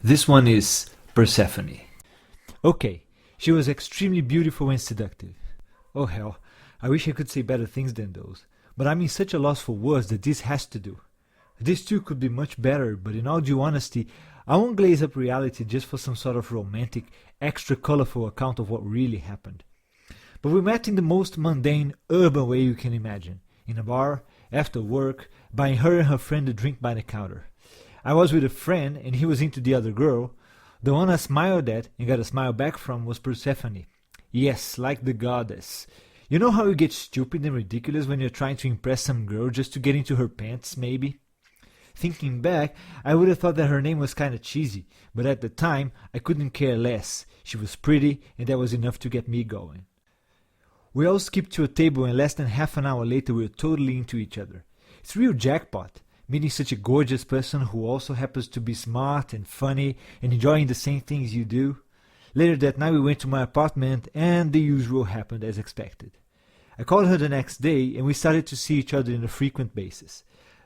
This one is Persephone. Okay, she was extremely beautiful and seductive. Oh hell, I wish I could say better things than those, but I'm in such a loss for words that this has to do. This too could be much better, but in all due honesty, I won't glaze up reality just for some sort of romantic, extra colorful account of what really happened. But we met in the most mundane, urban way you can imagine, in a bar, after work, buying her and her friend a drink by the counter. I was with a friend, and he was into the other girl. The one I smiled at and got a smile back from was Persephone. Yes, like the goddess. You know how you get stupid and ridiculous when you're trying to impress some girl just to get into her pants, maybe? Thinking back, I would have thought that her name was kinda cheesy, but at the time, I couldn't care less. She was pretty, and that was enough to get me going. We all skipped to a table, and less than half an hour later we were totally into each other. It's real jackpot, meeting such a gorgeous person who also happens to be smart and funny and enjoying the same things you do. Later that night we went to my apartment, and the usual happened as expected. I called her the next day, and we started to see each other on a frequent basis.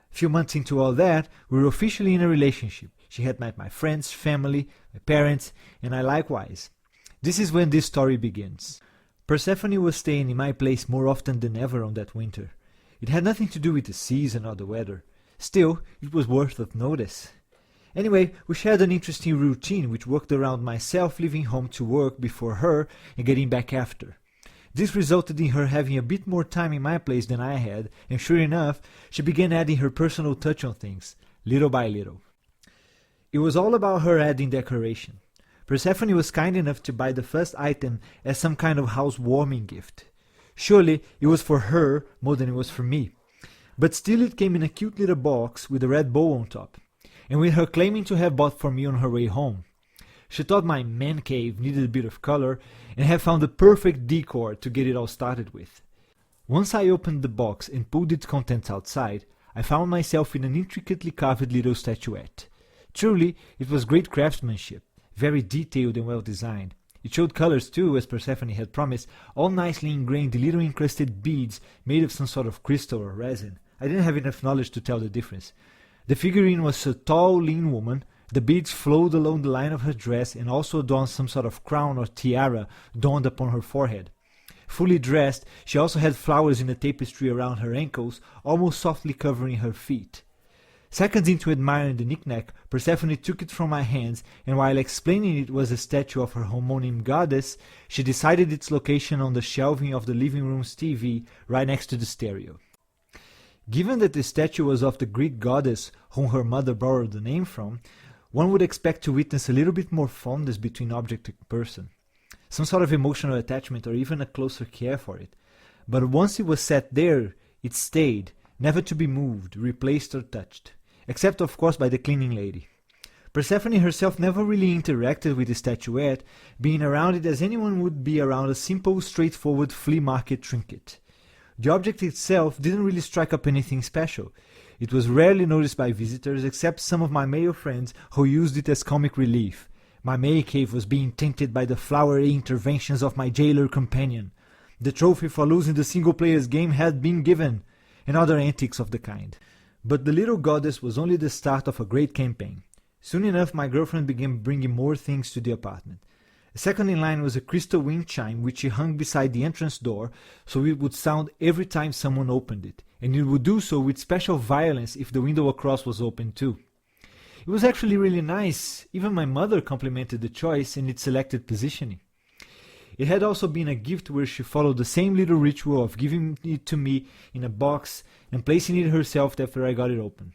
A few months into all that, we were officially in a relationship. She had met my friends, family, my parents, and I likewise. This is when this story begins. Persephone was staying in my place more often than ever on that winter. It had nothing to do with the season or the weather. Still, it was worth of notice. Anyway, we shared an interesting routine which worked around myself leaving home to work before her and getting back after. This resulted in her having a bit more time in my place than I had, and sure enough, she began adding her personal touch on things, little by little. It was all about her adding decoration. Persephone was kind enough to buy the first item as some kind of housewarming gift. Surely it was for her more than it was for me. But still it came in a cute little box with a red bow on top, and with her claiming to have bought for me on her way home. She thought my man cave needed a bit of color, and had found the perfect decor to get it all started with. Once I opened the box and pulled its contents outside, I found myself in an intricately carved little statuette. Truly, it was great craftsmanship, very detailed and well designed. It showed colors too, as Persephone had promised, all nicely ingrained little encrusted beads made of some sort of crystal or resin. I didn't have enough knowledge to tell the difference. The figurine was a tall, lean woman. The beads flowed along the line of her dress and also adorned some sort of crown or tiara donned upon her forehead. Fully dressed, she also had flowers in a tapestry around her ankles, almost softly covering her feet. Seconds into admiring the knick-knack, Persephone took it from my hands, and while explaining it was a statue of her homonym goddess, she decided its location on the shelving of the living room's TV, right next to the stereo. Given that the statue was of the Greek goddess whom her mother borrowed the name from, one would expect to witness a little bit more fondness between object and person, some sort of emotional attachment or even a closer care for it. But once it was set there, it stayed, never to be moved, replaced or touched, except of course by the cleaning lady. Persephone herself never really interacted with the statuette, being around it as anyone would be around a simple, straightforward flea market trinket. The object itself didn't really strike up anything special. It was rarely noticed by visitors, except some of my male friends who used it as comic relief. My May cave was being tainted by the flowery interventions of my jailer companion. The trophy for losing the single-player's game had been given, and other antics of the kind. But the little goddess was only the start of a great campaign. Soon enough my girlfriend began bringing more things to the apartment. Second in line was a crystal wind chime which she hung beside the entrance door so it would sound every time someone opened it, and it would do so with special violence if the window across was open too. It was actually really nice. Even my mother complimented the choice and its selected positioning. It had also been a gift where she followed the same little ritual of giving it to me in a box and placing it herself after I got it open.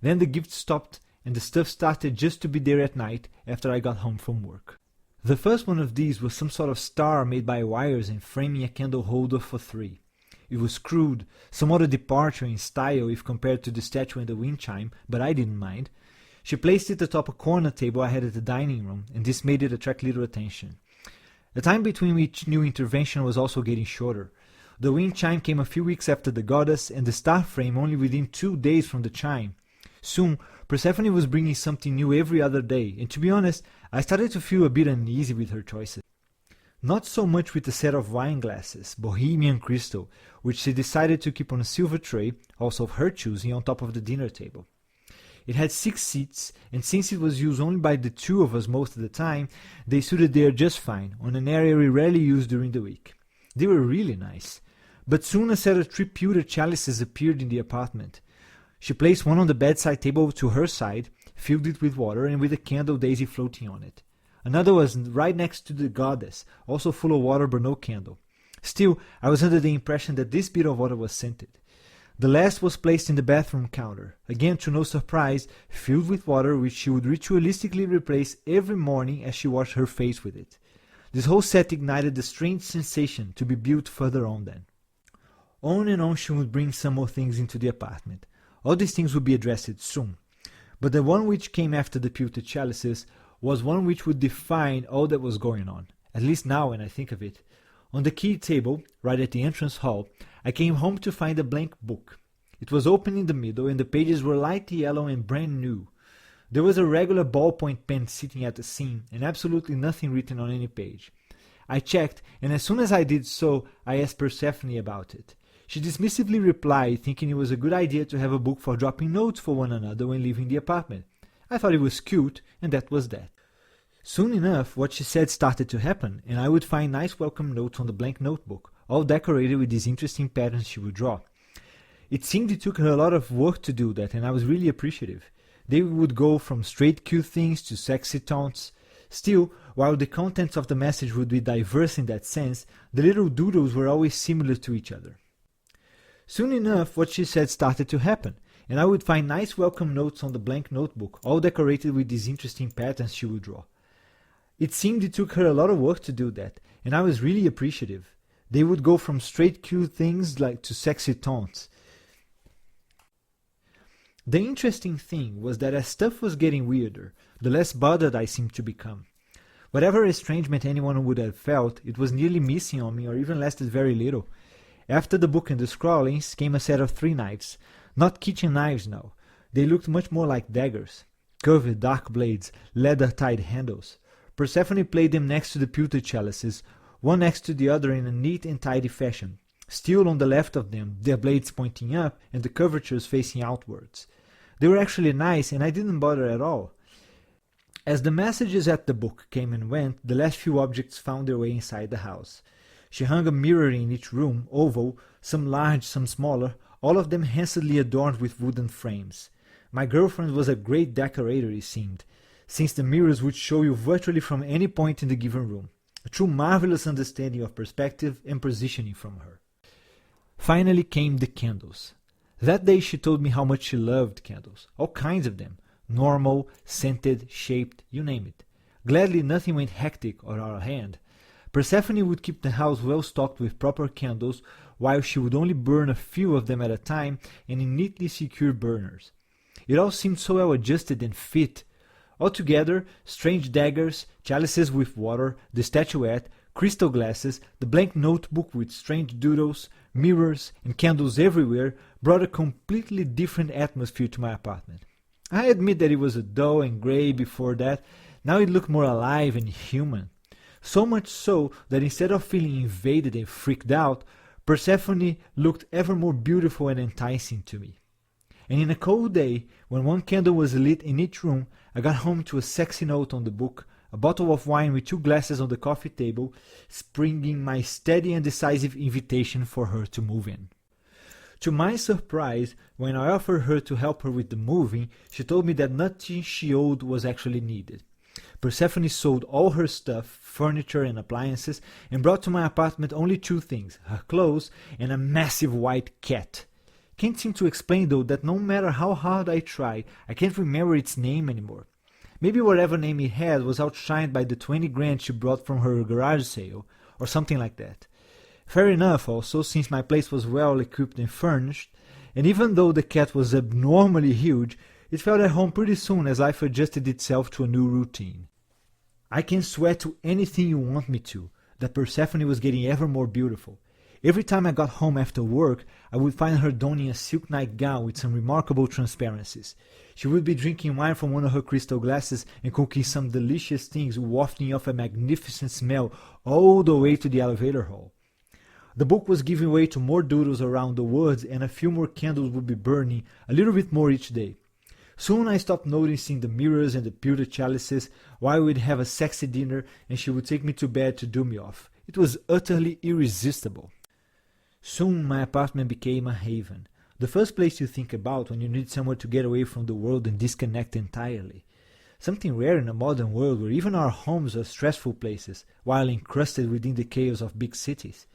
Then the gift stopped and the stuff started just to be there at night after I got home from work. The first one of these was some sort of star made by wires and framing a candle holder for 3. It was crude, somewhat a departure in style if compared to the statue and the wind chime, but I didn't mind. She placed it atop a corner table I had at the dining room, and this made it attract little attention. The time between each new intervention was also getting shorter. The wind chime came a few weeks after the goddess, and the star frame only within 2 days from the chime. Soon, Persephone was bringing something new every other day, and to be honest, I started to feel a bit uneasy with her choices. Not so much with the set of wine glasses, Bohemian crystal, which she decided to keep on a silver tray, also of her choosing, on top of the dinner table. It had 6 seats, and since it was used only by the 2 of us most of the time, they suited there just fine, on an area we rarely used during the week. They were really nice. But soon a set of 3 pewter chalices appeared in the apartment. She placed one on the bedside table to her side, filled it with water, and with a candle daisy floating on it. Another was right next to the goddess, also full of water but no candle. Still, I was under the impression that this bit of water was scented. The last was placed in the bathroom counter, again to no surprise, filled with water which she would ritualistically replace every morning as she washed her face with it. This whole set ignited the strange sensation to be built further on then. On and on she would bring some more things into the apartment. All these things would be addressed soon. But the one which came after the pewter chalices was one which would define all that was going on, at least now when I think of it. On the key table, right at the entrance hall, I came home to find a blank book. It was open in the middle, and the pages were light yellow and brand new. There was a regular ballpoint pen sitting at the seam, and absolutely nothing written on any page. I checked, and as soon as I did so, I asked Persephone about it. She dismissively replied, thinking it was a good idea to have a book for dropping notes for one another when leaving the apartment. I thought it was cute, and that was that. Soon enough, what she said started to happen, and I would find nice welcome notes on the blank notebook, all decorated with these interesting patterns she would draw. It seemed it took her a lot of work to do that, and I was really appreciative. They would go from straight cute things to sexy taunts. Still, while the contents of the message would be diverse in that sense, the little doodles were always similar to each other. Soon enough, what she said started to happen, and I would find nice welcome notes on the blank notebook, all decorated with these interesting patterns she would draw. It seemed it took her a lot of work to do that, and I was really appreciative. They would go from straight cute things like to sexy taunts. The interesting thing was that as stuff was getting weirder, the less bothered I seemed to become. Whatever estrangement anyone would have felt, it was nearly missing on me or even lasted very little. After the book and the scrawlings came a set of 3 knives. Not kitchen knives now. They looked much more like daggers. Curved dark blades, leather-tied handles. Persephone played them next to the pewter chalices, one next to the other in a neat and tidy fashion. Still on the left of them, their blades pointing up and the curvatures facing outwards. They were actually nice, and I didn't bother at all. As the messages at the book came and went, the last few objects found their way inside the house. She hung a mirror in each room, oval, some large, some smaller, all of them handsomely adorned with wooden frames. My girlfriend was a great decorator, it seemed, since the mirrors would show you virtually from any point in the given room. A true marvelous understanding of perspective and positioning from her. Finally came the candles. That day she told me how much she loved candles, all kinds of them, normal, scented, shaped, you name it. Gladly nothing went hectic or out of hand. Persephone would keep the house well stocked with proper candles, while she would only burn a few of them at a time and in neatly secured burners. It all seemed so well adjusted and fit. Altogether, strange daggers, chalices with water, the statuette, crystal glasses, the blank notebook with strange doodles, mirrors, and candles everywhere brought a completely different atmosphere to my apartment. I admit that it was dull and grey before that. Now it looked more alive and human. So much so that instead of feeling invaded and freaked out, Persephone looked ever more beautiful and enticing to me. And in a cold day, when one candle was lit in each room, I got home to a sexy note on the book, a bottle of wine with 2 glasses on the coffee table, springing my steady and decisive invitation for her to move in. To my surprise, when I offered her to help her with the moving, she told me that nothing she owed was actually needed. Persephone sold all her stuff, furniture and appliances, and brought to my apartment only 2 things, her clothes and a massive white cat. Can't seem to explain though that no matter how hard I try, I can't remember its name anymore. Maybe whatever name it had was outshined by the 20 grand she brought from her garage sale, or something like that. Fair enough also, since my place was well equipped and furnished, and even though the cat was abnormally huge, it felt at home pretty soon as life adjusted itself to a new routine. I can swear to anything you want me to, that Persephone was getting ever more beautiful. Every time I got home after work, I would find her donning a silk nightgown with some remarkable transparencies. She would be drinking wine from one of her crystal glasses and cooking some delicious things, wafting off a magnificent smell all the way to the elevator hall. The book was giving way to more doodles around the words, and a few more candles would be burning, a little bit more each day. Soon I stopped noticing the mirrors and the pewter chalices, while we'd have a sexy dinner and she would take me to bed to do me off. It was utterly irresistible. Soon my apartment became a haven, the first place you think about when you need somewhere to get away from the world and disconnect entirely. Something rare in a modern world where even our homes are stressful places, while encrusted within the chaos of big cities.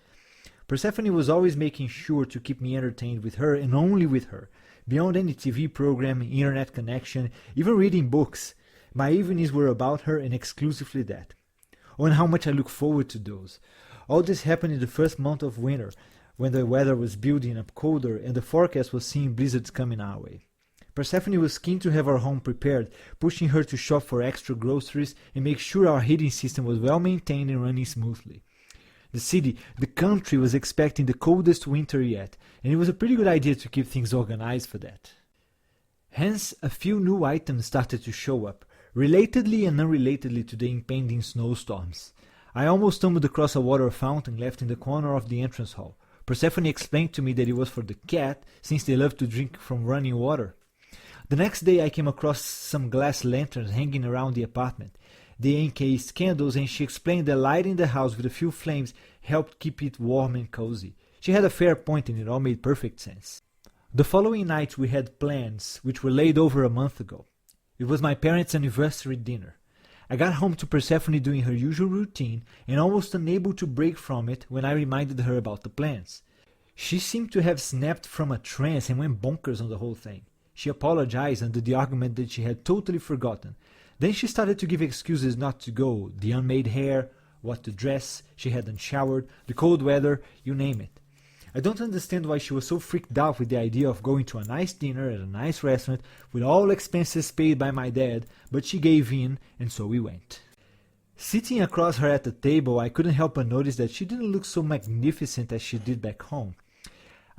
Persephone was always making sure to keep me entertained with her and only with her, beyond any TV program, internet connection, even reading books. My evenings were about her and exclusively that. Oh, and how much I look forward to those. All this happened in the first month of winter, when the weather was building up colder and the forecast was seeing blizzards coming our way. Persephone was keen to have our home prepared, pushing her to shop for extra groceries and make sure our heating system was well maintained and running smoothly. The city, the country, was expecting the coldest winter yet, and it was a pretty good idea to keep things organized for that. Hence, a few new items started to show up, relatedly and unrelatedly to the impending snowstorms. I almost stumbled across a water fountain left in the corner of the entrance hall. Persephone explained to me that it was for the cat, since they love to drink from running water. The next day I came across some glass lanterns hanging around the apartment. They encased candles, and she explained that lighting the house with a few flames helped keep it warm and cozy. She had a fair point, and it all made perfect sense. The following night we had plans, which were laid over a month ago. It was my parents' anniversary dinner. I got home to Persephone doing her usual routine, and almost unable to break from it when I reminded her about the plans. She seemed to have snapped from a trance and went bonkers on the whole thing. She apologized under the argument that she had totally forgotten. Then she started to give excuses not to go, the unmade hair, what to dress, she hadn't showered, the cold weather, you name it. I don't understand why she was so freaked out with the idea of going to a nice dinner at a nice restaurant with all expenses paid by my dad, but she gave in, and so we went. Sitting across her at the table, I couldn't help but notice that she didn't look so magnificent as she did back home.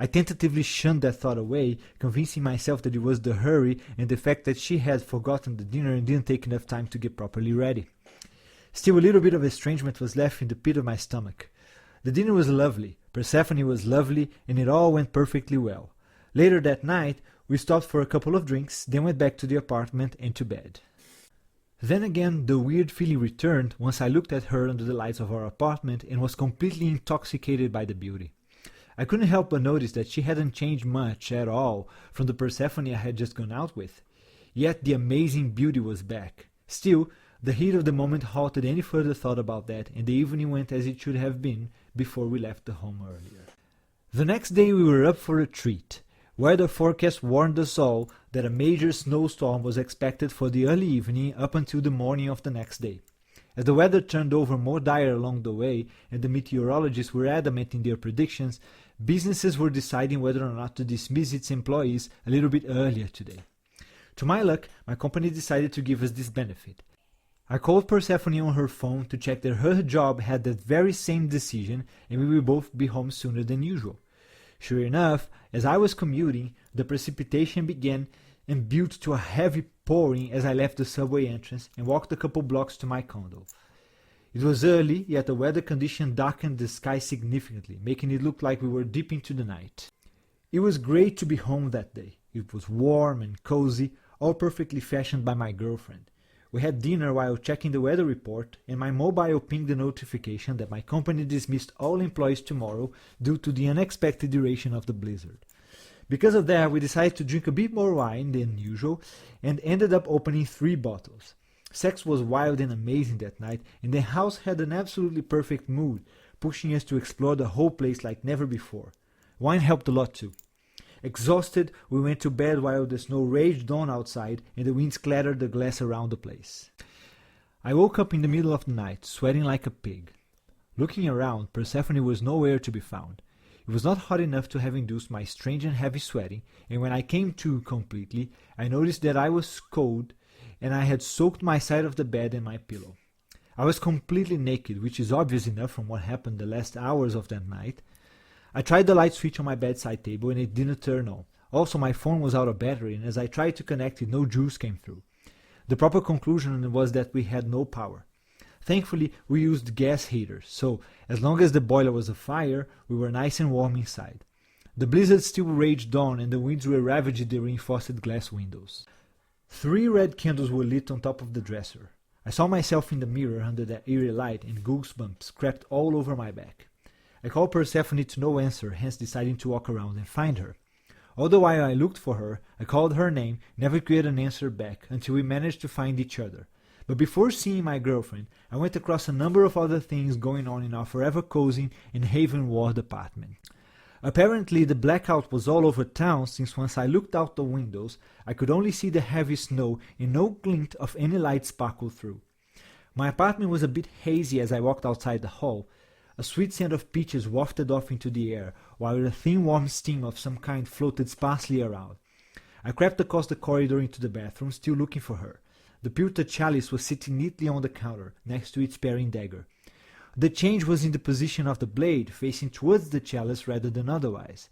I tentatively shunned that thought away, convincing myself that it was the hurry and the fact that she had forgotten the dinner and didn't take enough time to get properly ready. Still, a little bit of estrangement was left in the pit of my stomach. The dinner was lovely, Persephone was lovely, and it all went perfectly well. Later that night, we stopped for a couple of drinks, then went back to the apartment and to bed. Then again, the weird feeling returned once I looked at her under the lights of our apartment and was completely intoxicated by the beauty. I couldn't help but notice that she hadn't changed much at all from the Persephone I had just gone out with. Yet the amazing beauty was back. Still, the heat of the moment halted any further thought about that, and the evening went as it should have been before we left the home earlier. The next day we were up for a treat. Weather forecast warned us all that a major snowstorm was expected for the early evening up until the morning of the next day. As the weather turned over more dire along the way, and the meteorologists were adamant in their predictions, businesses were deciding whether or not to dismiss its employees a little bit earlier today. To my luck, my company decided to give us this benefit. I called Persephone on her phone to check that her job had that very same decision and we will both be home sooner than usual. Sure enough, as I was commuting, the precipitation began and built to a heavy pouring as I left the subway entrance and walked a couple blocks to my condo. It was early, yet the weather condition darkened the sky significantly, making it look like we were deep into the night. It was great to be home that day. It was warm and cozy, all perfectly fashioned by my girlfriend. We had dinner while checking the weather report, and my mobile pinged the notification that my company dismissed all employees tomorrow due to the unexpected duration of the blizzard. Because of that, we decided to drink a bit more wine than usual and ended up opening 3 bottles. Sex was wild and amazing that night, and the house had an absolutely perfect mood, pushing us to explore the whole place like never before. Wine helped a lot too. Exhausted, we went to bed while the snow raged on outside and the winds clattered the glass around the place. I woke up in the middle of the night, sweating like a pig. Looking around, Persephone was nowhere to be found. It was not hot enough to have induced my strange and heavy sweating, and when I came to completely, I noticed that I was cold and I had soaked my side of the bed and my pillow. I was completely naked, which is obvious enough from what happened the last hours of that night. I tried the light switch on my bedside table and it didn't turn on. Also, my phone was out of battery, and as I tried to connect it, no juice came through. The proper conclusion was that we had no power. Thankfully, we used gas heaters, so as long as the boiler was afire, we were nice and warm inside. The blizzard still raged on, and the winds were ravaging the reinforced glass windows. 3 red candles were lit on top of the dresser. I saw myself in the mirror under that eerie light, and goosebumps crept all over my back. I called Persephone to no answer, hence deciding to walk around and find her. All the while I looked for her, I called her name, never could get an answer back, until we managed to find each other. But before seeing my girlfriend, I went across a number of other things going on in our forever cozy and haven-ward apartment. Apparently the blackout was all over town, since once I looked out the windows, I could only see the heavy snow and no glint of any light sparkled through. My apartment was a bit hazy as I walked outside the hall. A sweet scent of peaches wafted off into the air, while a thin warm steam of some kind floated sparsely around. I crept across the corridor into the bathroom, still looking for her. The pewter chalice was sitting neatly on the counter, next to its paring dagger. The change was in the position of the blade, facing towards the chalice rather than otherwise.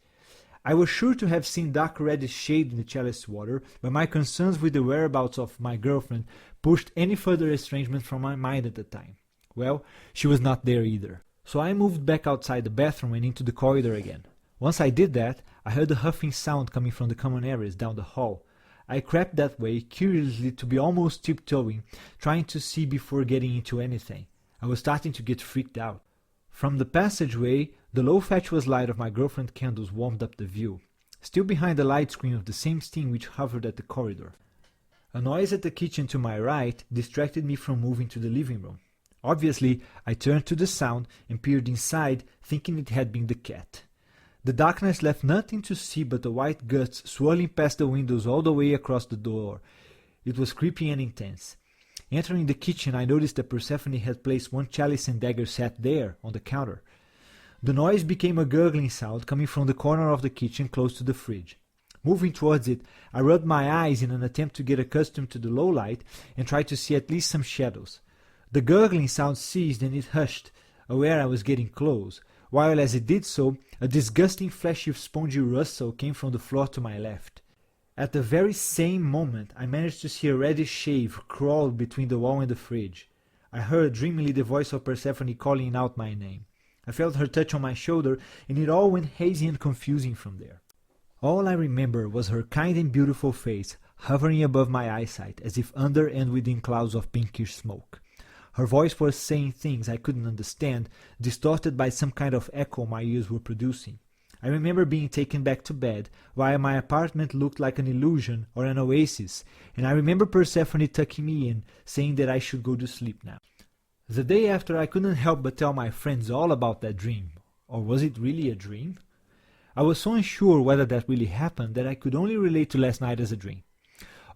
I was sure to have seen dark reddish shade in the chalice water, but my concerns with the whereabouts of my girlfriend pushed any further estrangement from my mind at the time. Well, she was not there either. So I moved back outside the bathroom and into the corridor again. Once I did that, I heard a huffing sound coming from the common areas down the hall. I crept that way, curiously, to be almost tiptoeing, trying to see before getting into anything. I was starting to get freaked out. From the passageway, the low fatuous light of my girlfriend's candles warmed up the view, still behind the light screen of the same steam which hovered at the corridor. A noise at the kitchen to my right distracted me from moving to the living room. Obviously, I turned to the sound and peered inside, thinking it had been the cat. The darkness left nothing to see but the white guts swirling past the windows all the way across the door. It was creepy and intense. Entering the kitchen, I noticed that Persephone had placed one chalice and dagger set there, on the counter. The noise became a gurgling sound coming from the corner of the kitchen close to the fridge. Moving towards it, I rubbed my eyes in an attempt to get accustomed to the low light and tried to see at least some shadows. The gurgling sound ceased and it hushed, aware I was getting close, while as it did so, a disgusting fleshy spongy rustle came from the floor to my left. At the very same moment, I managed to see a reddish shave crawl between the wall and the fridge. I heard dreamily the voice of Persephone calling out my name. I felt her touch on my shoulder, and it all went hazy and confusing from there. All I remember was her kind and beautiful face, hovering above my eyesight, as if under and within clouds of pinkish smoke. Her voice was saying things I couldn't understand, distorted by some kind of echo my ears were producing. I remember being taken back to bed, while my apartment looked like an illusion or an oasis, and I remember Persephone tucking me in, saying that I should go to sleep now. The day after, I couldn't help but tell my friends all about that dream. Or was it really a dream? I was so unsure whether that really happened that I could only relate to last night as a dream.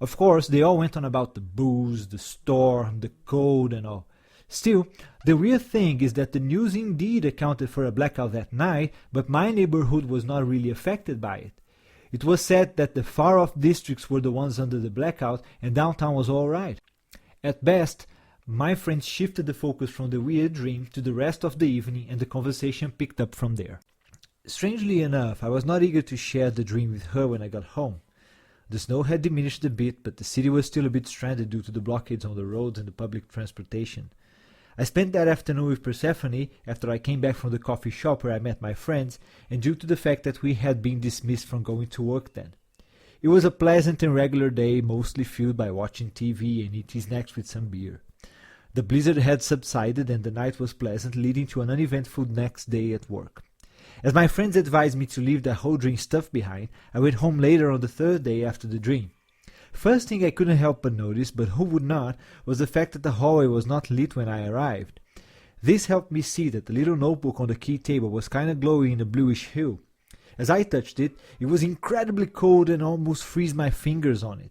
Of course, they all went on about the booze, the storm, the cold, and all. Still, the weird thing is that the news indeed accounted for a blackout that night, but my neighborhood was not really affected by it. It was said that the far-off districts were the ones under the blackout, and downtown was all right. At best, my friends shifted the focus from the weird dream to the rest of the evening, and the conversation picked up from there. Strangely enough, I was not eager to share the dream with her when I got home. The snow had diminished a bit, but the city was still a bit stranded due to the blockades on the roads and the public transportation. I spent that afternoon with Persephone after I came back from the coffee shop where I met my friends, and due to the fact that we had been dismissed from going to work then. It was a pleasant and regular day, mostly filled by watching TV and eating snacks with some beer. The blizzard had subsided and the night was pleasant, leading to an uneventful next day at work. As my friends advised me to leave the whole dream stuff behind, I went home later on the third day after the dream. First thing I couldn't help but notice, but who would not, was the fact that the hallway was not lit when I arrived. This helped me see that the little notebook on the key table was kind of glowing in a bluish hue. As I touched it, it was incredibly cold and almost freezed my fingers on it.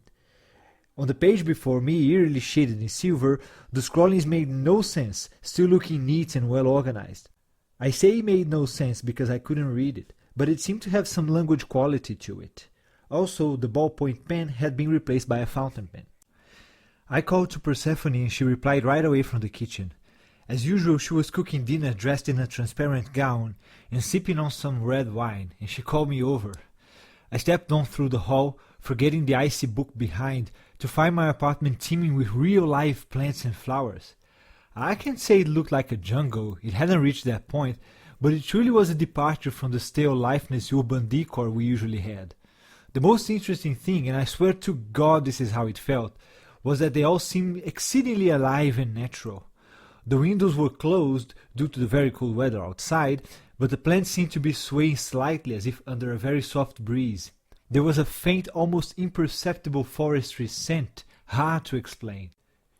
On the page before me, eerily shaded in silver, the scrawlings made no sense, still looking neat and well organized. I say it made no sense because I couldn't read it, but it seemed to have some language quality to it. Also, the ballpoint pen had been replaced by a fountain pen. I called to Persephone and she replied right away from the kitchen. As usual, she was cooking dinner dressed in a transparent gown and sipping on some red wine, and she called me over. I stepped on through the hall, forgetting the icy book behind, to find my apartment teeming with real-life plants and flowers. I can't say it looked like a jungle, it hadn't reached that point, but it truly was a departure from the stale lifeless urban decor we usually had. The most interesting thing, and I swear to God this is how it felt, was that they all seemed exceedingly alive and natural. The windows were closed due to the very cold weather outside, but the plants seemed to be swaying slightly as if under a very soft breeze. There was a faint, almost imperceptible forestry scent, hard to explain.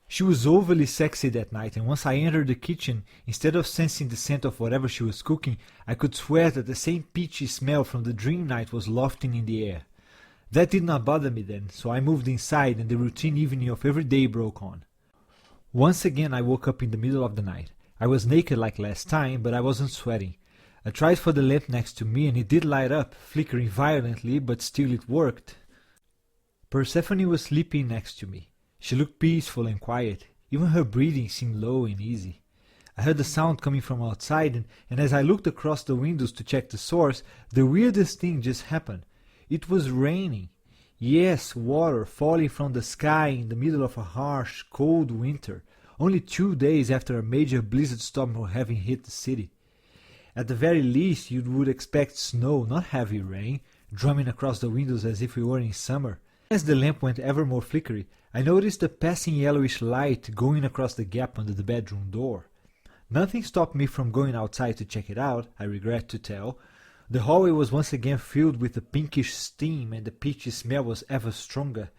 She was overly sexy that night, and once I entered the kitchen, instead of sensing the scent of whatever she was cooking, I could swear that the same peachy smell from the dream night was wafting in the air. That did not bother me then, so I moved inside and the routine evening of every day broke on. Once again I woke up in the middle of the night. I was naked like last time, but I wasn't sweating. I tried for the lamp next to me and it did light up, flickering violently, but still it worked. Persephone was sleeping next to me. She looked peaceful and quiet. Even her breathing seemed low and easy. I heard the sound coming from outside, and as I looked across the windows to check the source, the weirdest thing just happened. It was raining. Yes, water falling from the sky in the middle of a harsh, cold winter, only 2 days after a major blizzard storm having hit the city. At the very least, you would expect snow, not heavy rain, drumming across the windows as if we were in summer. As the lamp went ever more flickery, I noticed a passing yellowish light going across the gap under the bedroom door. Nothing stopped me from going outside to check it out, I regret to tell. The hallway was once again filled with a pinkish steam, and the peachy smell was ever stronger.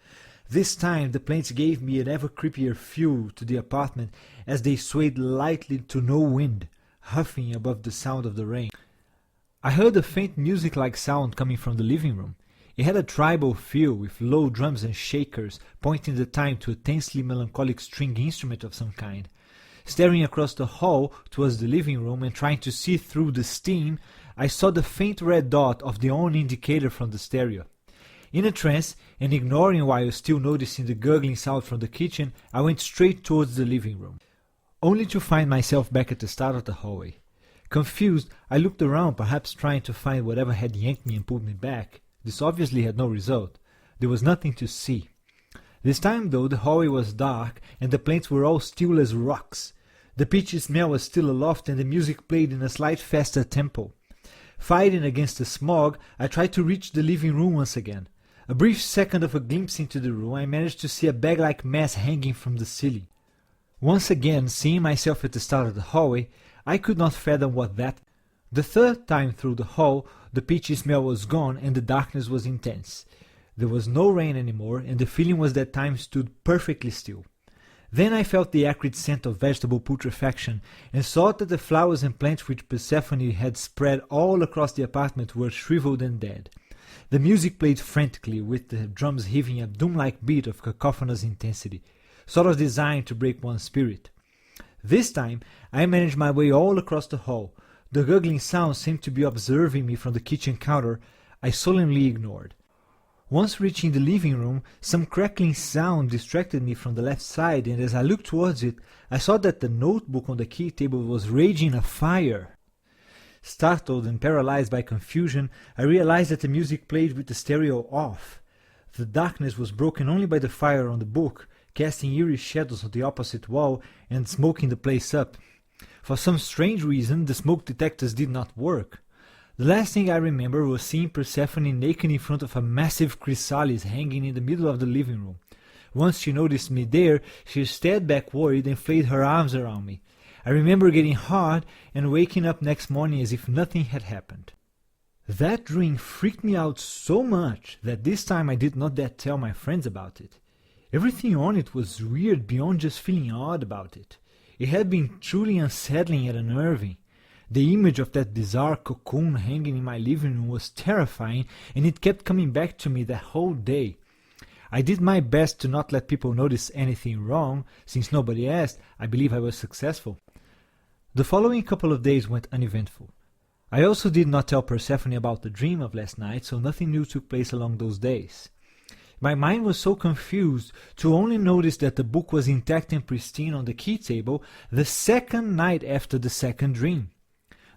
This time the plants gave me an ever creepier feel to the apartment as they swayed lightly to no wind, huffing above the sound of the rain. I heard a faint music-like sound coming from the living room. It had a tribal feel, with low drums and shakers, pointing the time to a tensely melancholic string instrument of some kind. Staring across the hall towards the living room and trying to see through the steam, I saw the faint red dot of the on indicator from the stereo. In a trance, and ignoring while still noticing the gurgling sound from the kitchen, I went straight towards the living room, only to find myself back at the start of the hallway. Confused, I looked around, perhaps trying to find whatever had yanked me and pulled me back. This obviously had no result. There was nothing to see. This time, though, the hallway was dark, and the plants were all still as rocks. The peachy smell was still aloft, and the music played in a slight faster tempo. Fighting against the smog, I tried to reach the living room once again. A brief second of a glimpse into the room, I managed to see a bag-like mass hanging from the ceiling. Once again, seeing myself at the start of the hallway, I could not fathom what that. The third time through the hall, the peachy smell was gone and the darkness was intense. There was no rain anymore, and the feeling was that time stood perfectly still. Then I felt the acrid scent of vegetable putrefaction, and saw that the flowers and plants which Persephone had spread all across the apartment were shriveled and dead. The music played frantically, with the drums heaving a doom-like beat of cacophonous intensity, sort of designed to break one's spirit. This time I managed my way all across the hall. The gurgling sound seemed to be observing me from the kitchen counter. I solemnly ignored. Once reaching the living room, some crackling sound distracted me from the left side, and as I looked towards it, I saw that the notebook on the key table was raging a fire. Startled and paralyzed by confusion, I realized that the music played with the stereo off. The darkness was broken only by the fire on the book, casting eerie shadows on the opposite wall and smoking the place up. For some strange reason, the smoke detectors did not work. The last thing I remember was seeing Persephone naked in front of a massive chrysalis hanging in the middle of the living room. Once she noticed me there, she stared back worried and flayed her arms around me. I remember getting hard and waking up next morning as if nothing had happened. That dream freaked me out so much that this time I did not dare tell my friends about it. Everything on it was weird beyond just feeling odd about it. It had been truly unsettling and unnerving. The image of that bizarre cocoon hanging in my living room was terrifying, and it kept coming back to me that whole day. I did my best to not let people notice anything wrong. Since nobody asked, I believe I was successful. The following couple of days went uneventful. I also did not tell Persephone about the dream of last night, so nothing new took place along those days. My mind was so confused to only notice that the book was intact and pristine on the key table the second night after the second dream.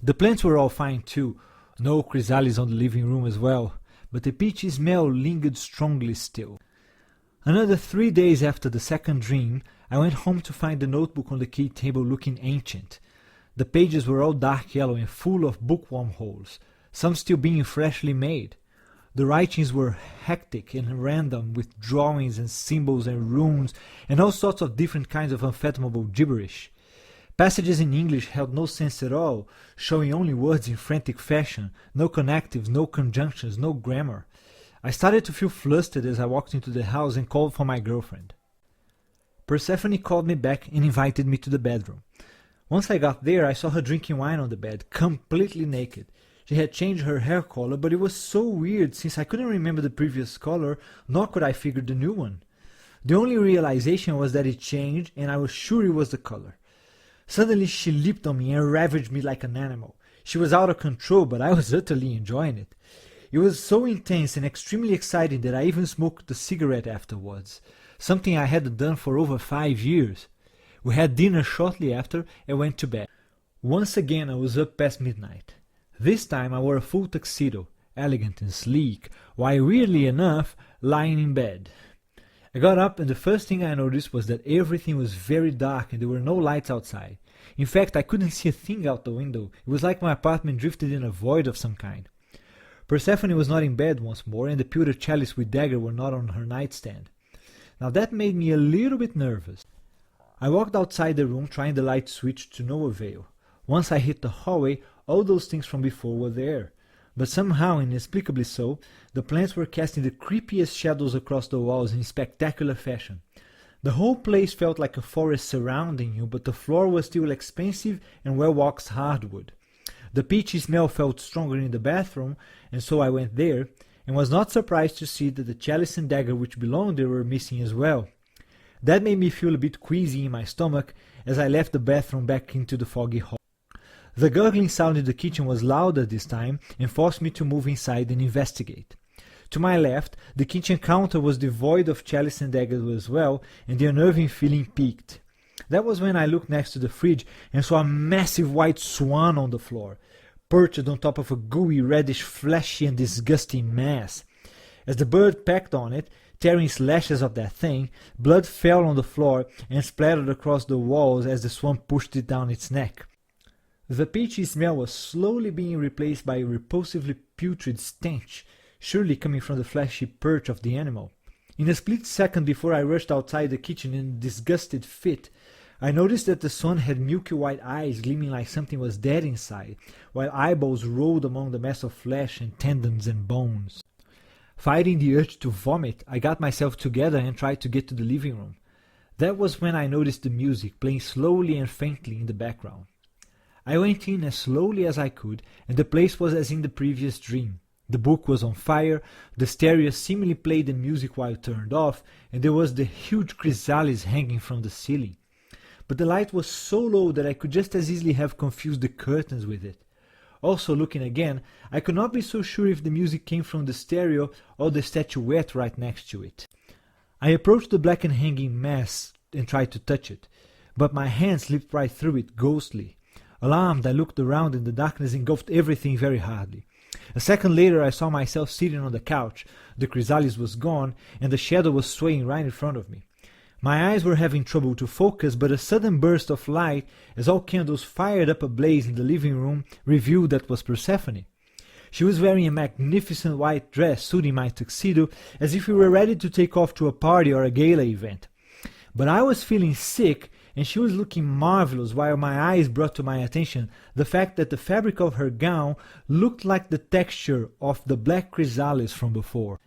The plants were all fine too, no chrysalis on the living room as well, but the peachy smell lingered strongly still. Another 3 days after the second dream, I went home to find the notebook on the key table looking ancient. The pages were all dark yellow and full of bookworm holes, some still being freshly made. The writings were hectic and random, with drawings and symbols and runes and all sorts of different kinds of unfathomable gibberish. Passages in English held no sense at all, showing only words in frantic fashion, no connectives, no conjunctions, no grammar. I started to feel flustered as I walked into the house and called for my girlfriend. Persephone called me back and invited me to the bedroom. Once I got there, I saw her drinking wine on the bed, completely naked. She had changed her hair color, but it was so weird since I couldn't remember the previous color, nor could I figure the new one. The only realization was that it changed, and I was sure it was the color. Suddenly she leaped on me and ravaged me like an animal. She was out of control, but I was utterly enjoying it. It was so intense and extremely exciting that I even smoked a cigarette afterwards, something I hadn't done for over 5 years. We had dinner shortly after and went to bed. Once again I was up past midnight. This time I wore a full tuxedo, elegant and sleek, while weirdly enough, lying in bed. I got up and the first thing I noticed was that everything was very dark and there were no lights outside. In fact, I couldn't see a thing out the window. It was like my apartment drifted in a void of some kind. Persephone was not in bed once more, and the pewter chalice with dagger were not on her nightstand. Now that made me a little bit nervous. I walked outside the room trying the light switch to no avail. Once I hit the hallway, all those things from before were there. But somehow, inexplicably so, the plants were casting the creepiest shadows across the walls in spectacular fashion. The whole place felt like a forest surrounding you, but the floor was still expensive and well-waxed hardwood. The peachy smell felt stronger in the bathroom, and so I went there, and was not surprised to see that the chalice and dagger which belonged there were missing as well. That made me feel a bit queasy in my stomach as I left the bathroom back into the foggy hall. The gurgling sound in the kitchen was louder this time and forced me to move inside and investigate. To my left, the kitchen counter was devoid of chalice and dagger as well, and the unnerving feeling peaked. That was when I looked next to the fridge and saw a massive white swan on the floor, perched on top of a gooey, reddish, fleshy and disgusting mass. As the bird pecked on it, tearing slashes of that thing, blood fell on the floor and splattered across the walls as the swan pushed it down its neck. The peachy smell was slowly being replaced by a repulsively putrid stench, surely coming from the fleshy perch of the animal. In a split second before I rushed outside the kitchen in a disgusted fit, I noticed that the swan had milky white eyes gleaming like something was dead inside, while eyeballs rolled among the mass of flesh and tendons and bones. Fighting the urge to vomit, I got myself together and tried to get to the living room. That was when I noticed the music playing slowly and faintly in the background. I went in as slowly as I could, and the place was as in the previous dream. The book was on fire, the stereo seemingly played the music while turned off, and there was the huge chrysalis hanging from the ceiling. But the light was so low that I could just as easily have confused the curtains with it. Also, looking again, I could not be so sure if the music came from the stereo or the statuette right next to it. I approached the black and hanging mass and tried to touch it, but my hand slipped right through it, ghostly. Alarmed, I looked around and the darkness engulfed everything very hardly. A second later I saw myself sitting on the couch. The chrysalis was gone, and the shadow was swaying right in front of me. My eyes were having trouble to focus, but a sudden burst of light, as all candles fired up a blaze in the living room, revealed that was Persephone. She was wearing a magnificent white dress suiting my tuxedo, as if we were ready to take off to a party or a gala event. But I was feeling sick, and she was looking marvelous, while my eyes brought to my attention the fact that the fabric of her gown looked like the texture of the black chrysalis from before.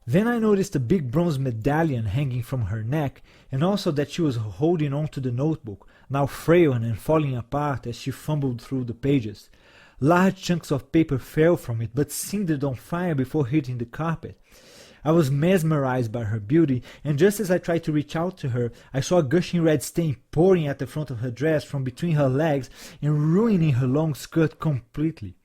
Then I noticed a big bronze medallion hanging from her neck, and also that she was holding on to the notebook, now frail and falling apart as she fumbled through the pages. Large chunks of paper fell from it, but cindered on fire before hitting the carpet. I was mesmerized by her beauty, and just as I tried to reach out to her, I saw a gushing red stain pouring at the front of her dress from between her legs and ruining her long skirt completely.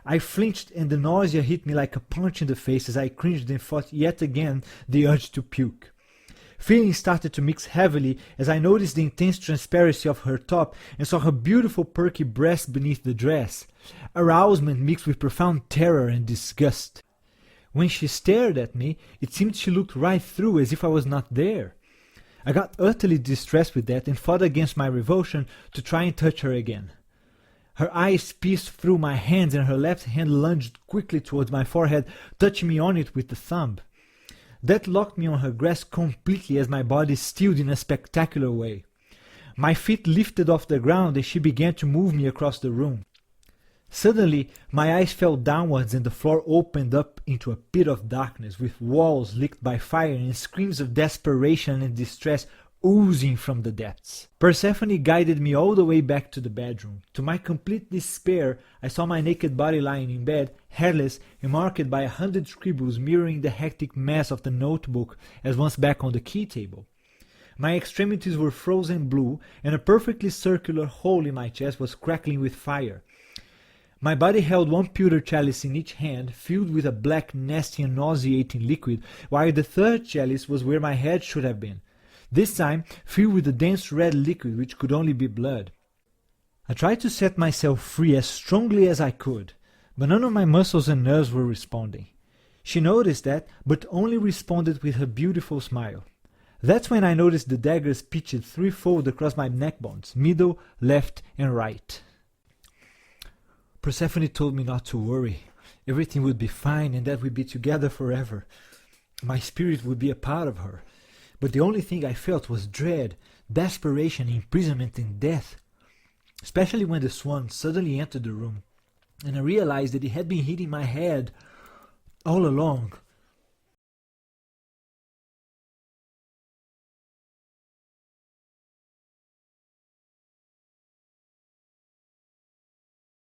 I flinched, and the nausea hit me like a punch in the face as I cringed and fought yet again the urge to puke. Feelings started to mix heavily as I noticed the intense transparency of her top and saw her beautiful perky breast beneath the dress. Arousement mixed with profound terror and disgust. When she stared at me, it seemed she looked right through as if I was not there. I got utterly distressed with that and fought against my revulsion to try and touch her again. Her eyes pierced through my hands, and her left hand lunged quickly towards my forehead, touching me on it with the thumb. That locked me on her grasp completely as my body stilled in a spectacular way. My feet lifted off the ground and she began to move me across the room. Suddenly, my eyes fell downwards and the floor opened up into a pit of darkness with walls licked by fire and screams of desperation and distress oozing from the depths. Persephone guided me all the way back to the bedroom. To my complete despair, I saw my naked body lying in bed, hairless and marked by 100 scribbles mirroring the hectic mess of the notebook as once back on the key table. My extremities were frozen blue, and a perfectly circular hole in my chest was crackling with fire. My body held one pewter chalice in each hand, filled with a black, nasty and nauseating liquid, while the third chalice was where my head should have been, this time filled with a dense red liquid which could only be blood. I tried to set myself free as strongly as I could, but none of my muscles and nerves were responding. She noticed that, but only responded with her beautiful smile. That's when I noticed the daggers pitched threefold across my neck bones, middle, left, and right. Persephone told me not to worry. Everything would be fine and that we'd be together forever. My spirit would be a part of her. But the only thing I felt was dread, desperation, imprisonment, and death. Especially when the swan suddenly entered the room, and I realized that it had been hitting my head all along.